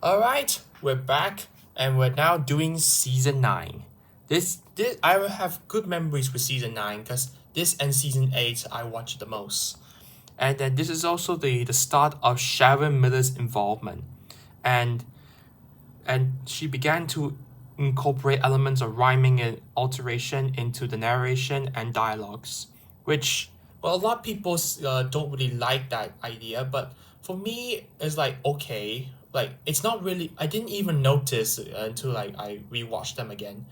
Alright, we're back and we're now doing season 9. This I will have good memories with season 9 because this and season 8 I watched the most. And then this is also the start of Sharon Miller's involvement. And she began to incorporate elements of rhyming and alteration into the narration and dialogues, which a lot of people don't really like that idea, but for me, it's like okay, like it's not really. I didn't even notice until like I rewatched them again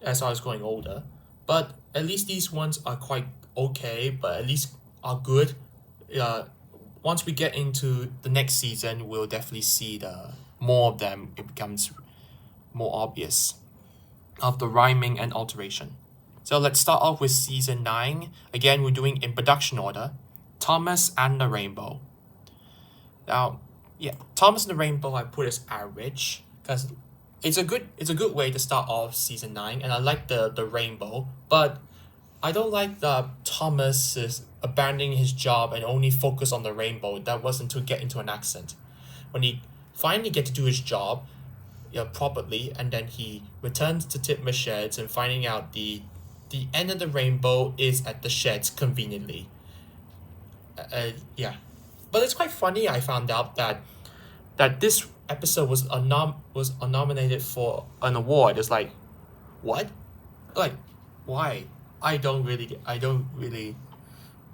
as I was growing older. But at least these ones are quite okay, but at least are good. Uh, Once we get into the next season, we'll definitely see the more of them. It becomes more obvious of the rhyming and alteration. So let's start off with season 9. Again, we're doing in production order. Thomas and the Rainbow. Now, yeah, Thomas and the Rainbow I put as average because it's a good way to start off season 9, and I like the rainbow, but I don't like the Thomas is abandoning his job and only focus on the rainbow. That wasn't to get into an accent. When he finally get to do his job, properly, and then he returns to Titmus sheds and finding out the end of the rainbow is at the sheds conveniently. Yeah, but it's quite funny. I found out that this episode was nominated for an award. It's like, what? Like, why? I don't really.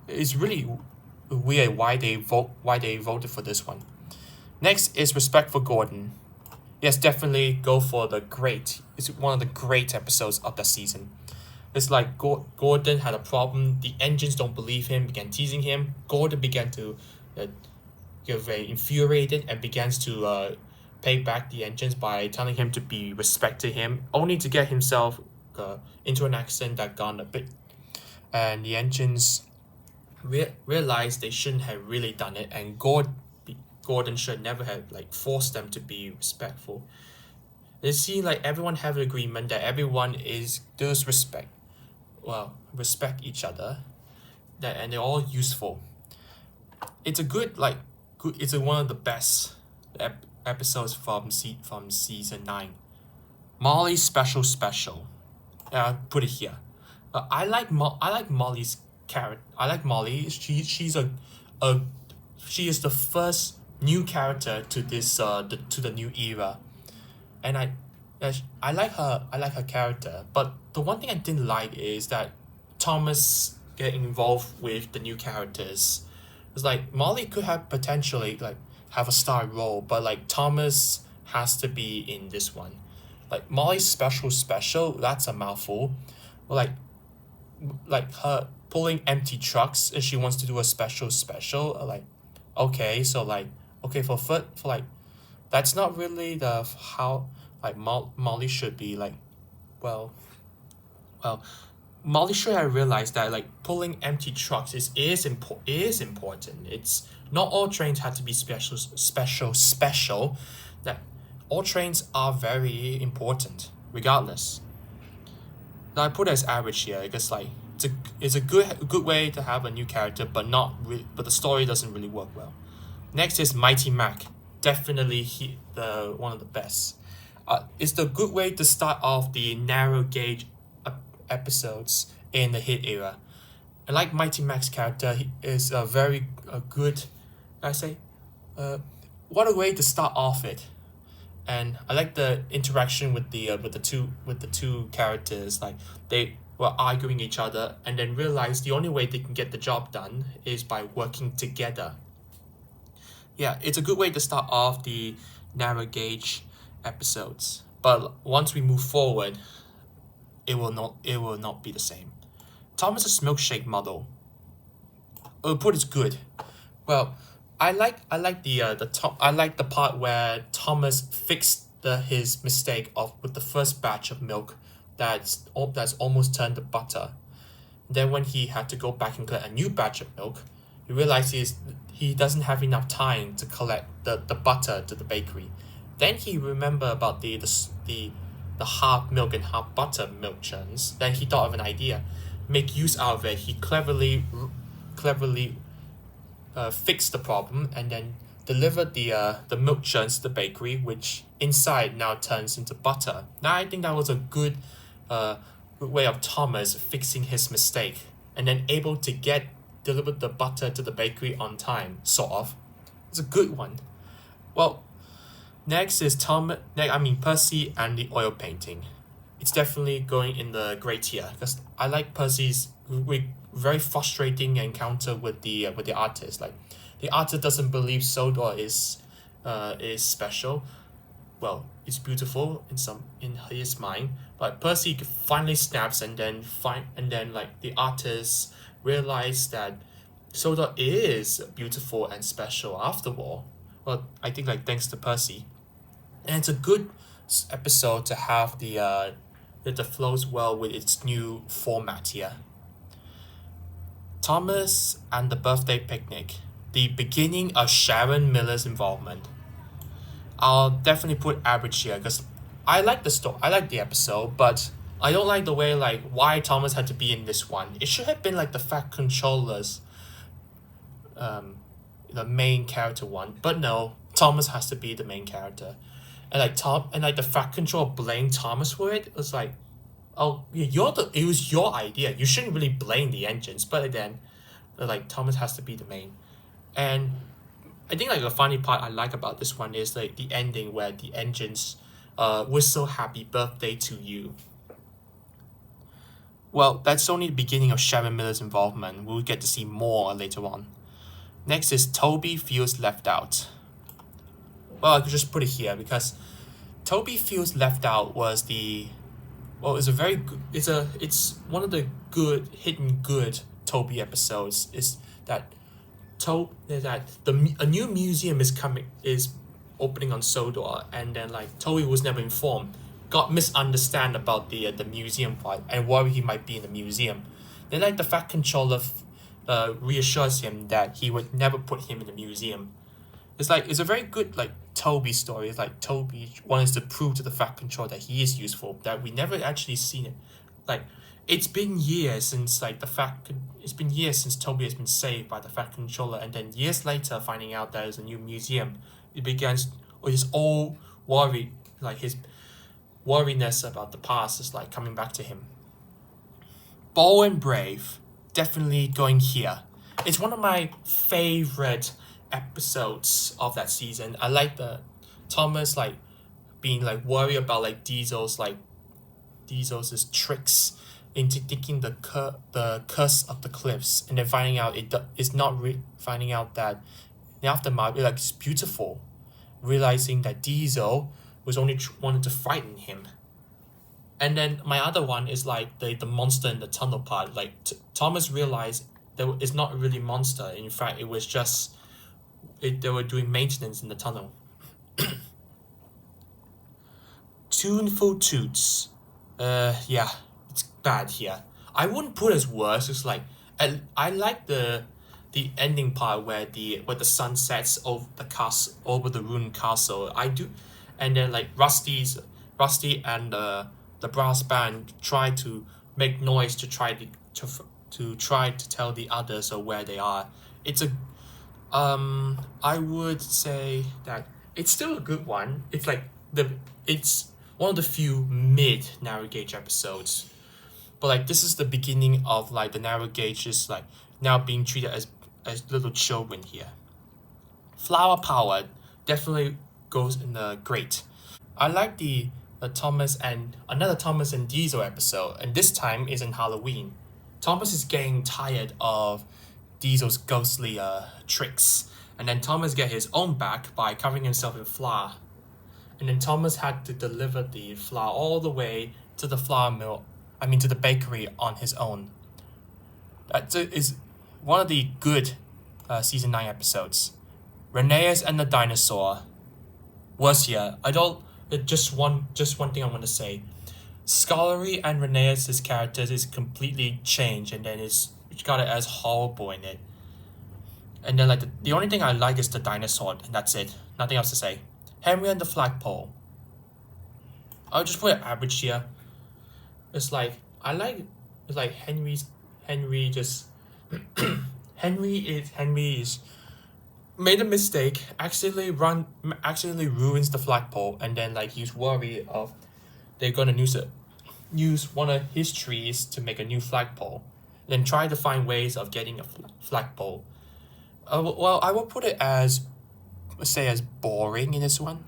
It's really weird why they voted for this one. Next is Respect for Gordon. Yes, definitely go for the great. It's one of the great episodes of the season. It's like Gordon had a problem. The engines don't believe him, began teasing him. Gordon began to get very infuriated and begins to pay back the engines by telling him to be respect to him, only to get himself into an accident that gone a bit. And the engines realized they shouldn't have really done it, and Gordon should never have forced them to be respectful. It seems like everyone have an agreement that everyone does respect each other, and they're all useful. It's a good it's one of the best episodes from season 9. Molly's special. Put it here. I like Molly's character. I like Molly. She is the first new character to this to the new era, and I like her character. But the one thing I didn't like is that Thomas getting involved with the new characters. It's like Molly could have potentially have a star role, but Thomas has to be in this one. Molly's special, that's a mouthful. Her pulling empty trucks if she wants to do a special. Okay, so okay, for that's not really the how Molly should be well Molly should have realized that pulling empty trucks is important. It's not all trains have to be special. That all trains are very important regardless. Now I put it as average here because it's a good way to have a new character, but but the story doesn't really work well. Next is Mighty Mac. Definitely one of the best. It's the good way to start off the narrow gauge episodes in the hit era. I like Mighty Mac's character. He is a very good. What a way to start off it. And I like the interaction with the two characters. They were arguing each other, and then realized the only way they can get the job done is by working together. Yeah, it's a good way to start off the narrow gauge episodes. But once we move forward, it will not be the same. Thomas's milkshake model. Put is good. Well, I like the part where Thomas fixed his mistake with the first batch of milk that's almost turned to butter. Then when he had to go back and collect a new batch of milk, he realized he doesn't have enough time to collect the butter to the bakery. Then he remembered about the half milk and half butter milk churns. Then he thought of an idea, make use out of it. He cleverly fixed the problem and then delivered the milk churns to the bakery, which inside now turns into butter. Now I think that was a good way of Thomas fixing his mistake, and then able to get delivered the butter to the bakery on time, sort of. It's a good one. Well, next is Percy and the oil painting. It's definitely going in the great tier because I like Percy's very frustrating encounter with the artist. Like, the artist doesn't believe Sodor is special. Well, it's beautiful in his mind, but Percy finally snaps, and then like the artist realize that Sodor is beautiful and special after all. Well, I think like thanks to Percy, and it's a good episode to have that flows well with its new format here. Thomas and the birthday picnic, the beginning of Sharon Miller's involvement. I'll definitely put average here because I like the story. I like the episode, but I don't like the way like why Thomas had to be in this one. It should have been like the Fat Controller's the main character one, but no, Thomas has to be the main character. And like the Fat Controller blamed Thomas for it. It was like, oh, it was your idea. You shouldn't really blame the engines, but then like Thomas has to be the main. And I think like the funny part I like about this one is like the ending where the engines whistle happy birthday to you. Well, that's only the beginning of Sharon Miller's involvement. We'll get to see more later on. Next is Toby feels left out. Well, I could just put it here because Toby feels left out was it's a very good, it's one of the hidden good Toby episodes is that a new museum is opening on Sodor, and then like Toby was never informed, got misunderstand about the museum part and worried he might be in the museum. Then like the Fat Controller reassures him that he would never put him in the museum. It's a very good like Toby story. It's like Toby wants to prove to the Fat Controller that he is useful, that we never actually seen it. Like, it's been years since Toby has been saved by the Fat Controller, and then years later finding out there's a new museum, his old worry, like his worriness about the past is like coming back to him. Bold and Brave, definitely going here. It's one of my favorite episodes of that season. I like the Thomas like being like worried about like Diesel's tricks into thinking the curse of the cliffs, and then finding out finding out that the aftermath like it's beautiful, realizing that Diesel was only wanted to frighten him. And then my other one is like the monster in the tunnel part. Like Thomas realized there is not really monster. In fact, it was just they were doing maintenance in the tunnel. Tuneful Toots. Yeah, it's bad here. I wouldn't put it as worse. It's like I like the ending part where the sun sets over the castle, over the ruined castle. I do, and then like Rusty and the brass band try to make noise to try to tell the others of where they are. It's a I would say that it's still a good one. It's like it's one of the few mid narrow gauge episodes, but like this is the beginning of like the narrow gauge is like now being treated as little children here. Flower Power definitely goes in the great. I like the Thomas and Diesel episode, and this time is in Halloween. Thomas is getting tired of Diesel's ghostly tricks, and then Thomas get his own back by covering himself in flour. And then Thomas had to deliver the flour all the way to the to the bakery on his own. That is one of the good season 9 episodes. Rheneas and the Dinosaur was here. Just one thing I want to say. Scolary and Rheneas' characters is completely changed, and then it's got it as horrible in it. And then like the only thing I like is the dinosaur, and that's it. Nothing else to say. Henry and the Flagpole. I'll just put it average here. It's like Henry just Henry is made a mistake, accidentally ruins the flagpole, and then like he's worried of they're gonna use one of his trees to make a new flagpole, then try to find ways of getting a flagpole. Well, I will put it as boring in this one.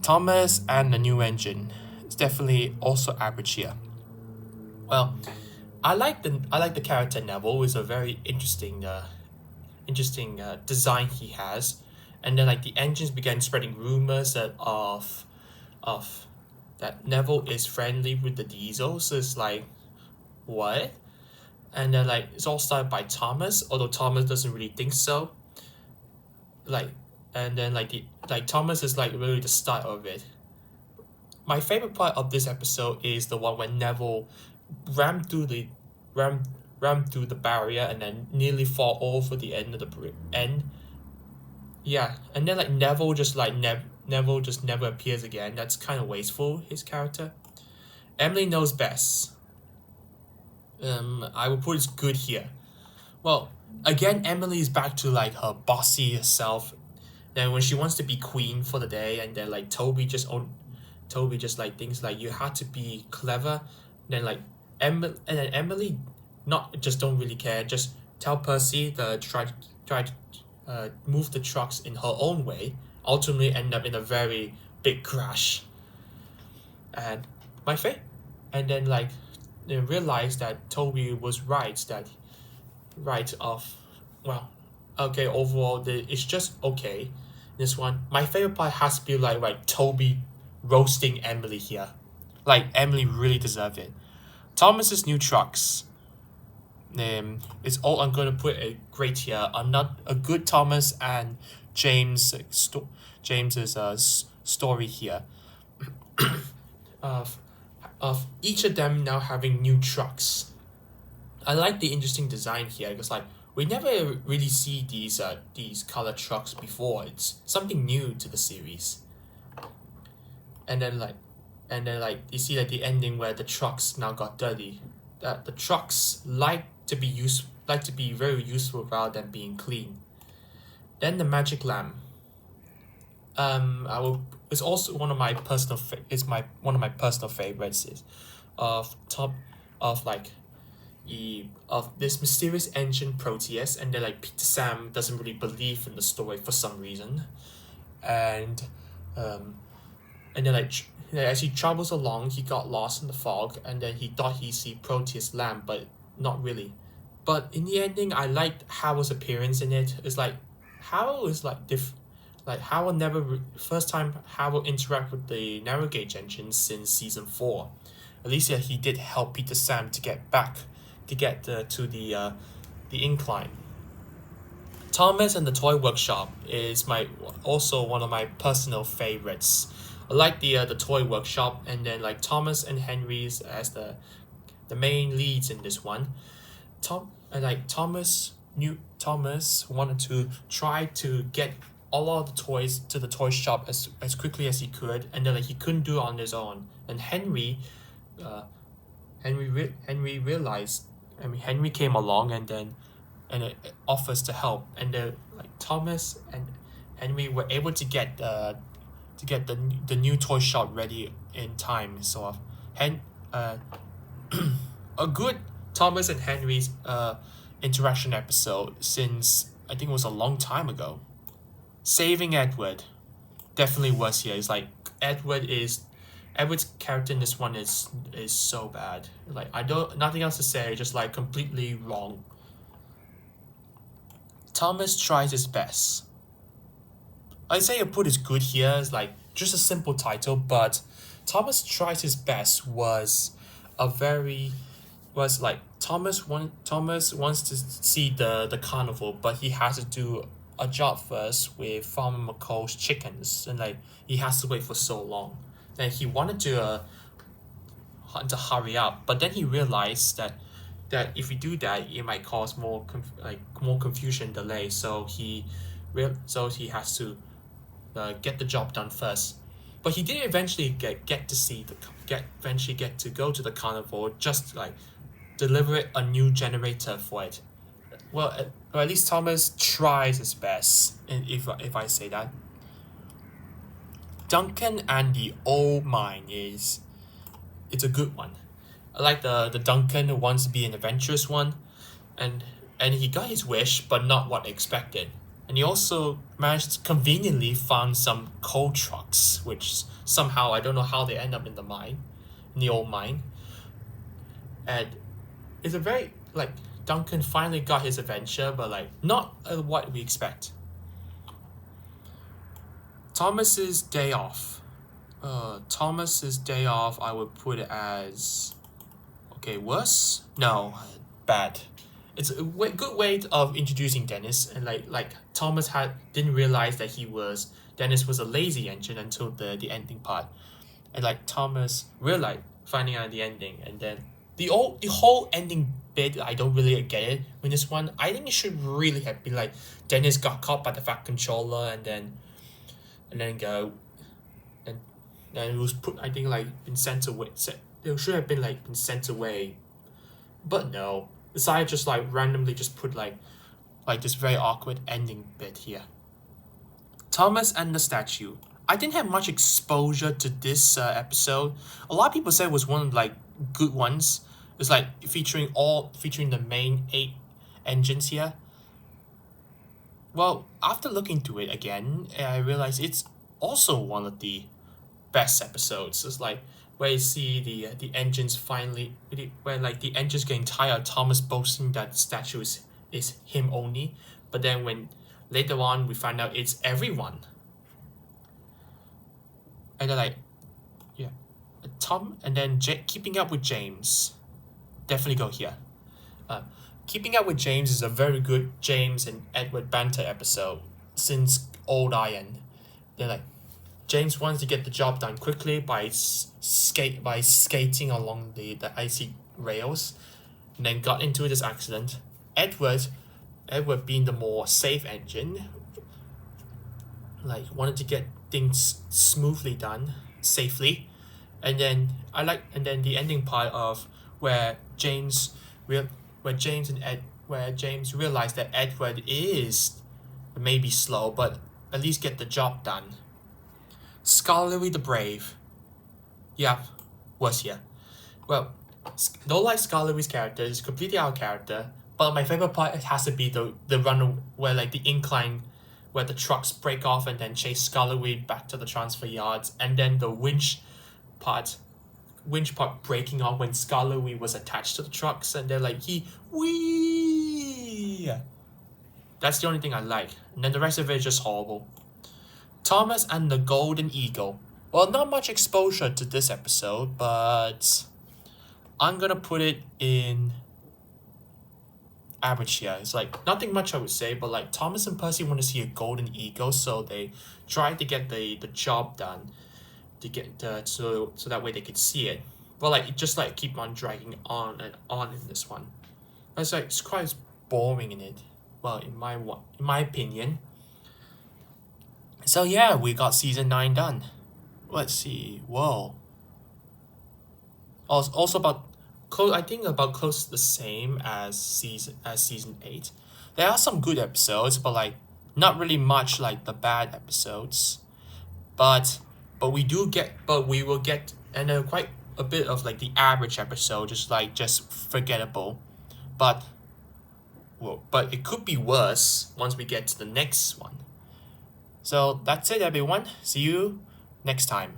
Thomas and the new engine is definitely also average here. Well, I like the character Neville. It's a very interesting design he has, and then like the engines began spreading rumors of that Neville is friendly with the Diesels. So it's like, what? And then like it's all started by Thomas, although Thomas doesn't really think so. Like, and then like Thomas is like really the start of it. My favorite part of this episode is the one when Neville rammed through the ram rammed through the barrier and then nearly fall over the end of the end. Yeah, and then like Neville just never appears again. That's kind of wasteful, his character. Emily knows best. I would put it's good here. Well, again, Emily is back to like her bossy self. Then when she wants to be queen for the day, and then like Toby just like thinks like you had to be clever. Then like Emily, not just don't really care. Just tell Percy to try to move the trucks in her own way. Ultimately, end up in a very big crash. And my favorite, and then like they realize that Toby was right of, well, okay, overall it's just okay. This one, my favorite part has to be like Toby roasting Emily here. Like Emily really deserved it. Thomas's new trucks. It's all I'm gonna put a great here. I'm not a good Thomas and James's story here. Of each of them now having new trucks. I like the interesting design here because like we never really see these color trucks before. It's something new to the series. And then like you see like the ending where the trucks now got dirty. That the trucks like to be very useful rather than being clean. Then the magic lamp. It's also one of my personal one of my personal favorites is of this mysterious engine Proteus, and then like Peter Sam doesn't really believe in the story for some reason, and then like as he travels along, he got lost in the fog, and then he thought he see Proteus' lamp, but not really. But in the ending, I liked Howell's appearance in it. It's like Howell is like Howell first time Howell interact with the narrow gauge engine since season 4. At least yeah, he did help Peter Sam to get to the incline. Thomas and the Toy Workshop is also one of my personal favorites. I like the Toy Workshop, and then like Thomas and Henry's as the main leads in this one. Thomas wanted to try to get all of the toys to the toy shop as quickly as he could, and then like he couldn't do it on his own. And Henry realized. I mean, Henry came along and it offers to help, and then like Thomas and Henry were able to get the new toy shop ready in time. So, a good Thomas and Henry's interaction episode since I think it was a long time ago. Saving Edward definitely was here. It's like Edward's character in this one is so bad. Like nothing else to say, just like completely wrong. Thomas tries his best. I'd say I put is good here. It's like just a simple title, but Thomas tries his best was like Thomas wants to see the carnival, but he has to do a job first with Farmer McColl's chickens, and like he has to wait for so long. And he wanted to hurry up, but then he realized that if we do that, it might cause more confusion, delay. So he has to get the job done first. But he did eventually get to go to the carnival, just like deliver a new generator for it. Well, Or at least Thomas tries his best, and if I say that. Duncan and the old mine it's a good one. I like the Duncan who wants to be an adventurous one, and he got his wish, but not what expected. And he also managed to conveniently found some coal trucks, which somehow I don't know how they end up in the mine, in the old mine. And it's a very like Duncan finally got his adventure, but like not what we expect. Thomas's day off. Thomas's day off, I would put it as okay. Worse? No, bad. It's a good way of introducing Dennis, and like Thomas didn't realize that Dennis was a lazy engine until the ending part, and like Thomas realized finding out the ending, and then the whole ending bit I don't really get it with this one. I think it should really have been like Dennis got caught by the Fat Controller, and then go and it was put I think like been sent away. It should have been like been sent away, but no. Decided just like randomly just put like this very awkward ending bit here. Thomas and the statue. I didn't have much exposure to this episode. A lot of people said it was one of like good ones. It's like featuring the main 8 engines here. Well, after looking to it again, I realized it's also one of the best episodes. It's like where you see the engines finally, where like the engines getting tired of Thomas boasting that the statue is him only, but then when later on we find out it's everyone, and they're like, yeah, Tom, and then keeping up with James, definitely go here. Keeping up with James is a very good James and Edward banter episode since Old Iron. They're like, James wants to get the job done quickly by skating along the icy rails, and then got into this accident. Edward being the more safe engine, like wanted to get things smoothly done, safely, and then the ending part of where James realized that Edward is maybe slow, but at least get the job done. Scholarly the Brave. Yeah, was here. Well, don't like Scholarly's character, it's completely out of character, but my favorite part has to be the run where like the incline where the trucks break off and then chase Scholarly back to the transfer yards, and then the winch part breaking off when Scholarly was attached to the trucks, and they're like wee. That's the only thing I like, and then the rest of it is just horrible. Thomas and the Golden Eagle. Well, not much exposure to this episode, but I'm gonna put it in average here. It's like nothing much I would say, but like Thomas and Percy want to see a Golden Eagle, so they try to get the job done to get so that way they could see it. But like it just like keep on dragging on and on in this one. It's quite boring in it. Well, in my opinion. So yeah, we got season 9 done. Let's see. Whoa. Also about I think about close to the same as season 8. There are some good episodes, but like not really much like the bad episodes. But we will get and quite a bit of like the average episode, just forgettable. But it could be worse once we get to the next one. So that's it, everyone. See you next time.